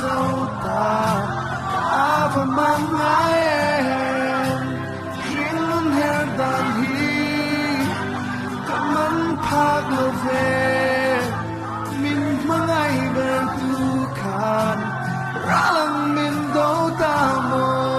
dâu ta và mang ngài em riêng muốn her đàn hi cảm ơn phác lo về mình mang ai bên tu khan ra lăng mình đâu ta mơ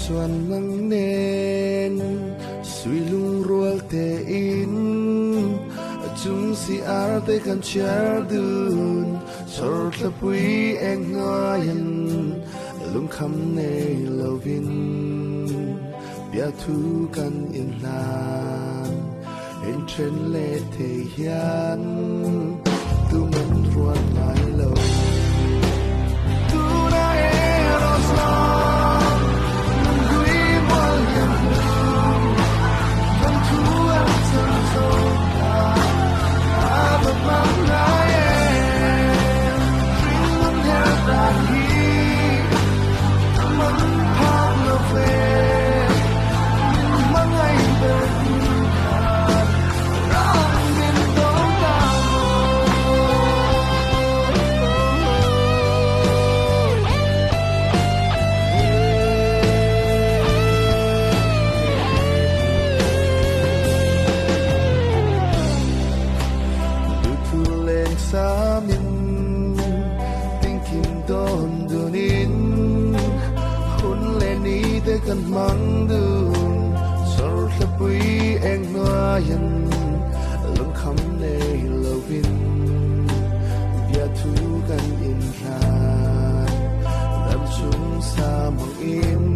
chuan nang nen sui lung rual te in chung si ar te kan char dun chor tlapui eng ngayan lung kham nei lovin bia thu kan in lan en tren le te hian tu man rual lai lo tu na eros la samin thinking don dunin hun le ni de kan mang dun sor hlapui eng noyan lung kham nei lovin bia thu kan in ran dam chung sa mang in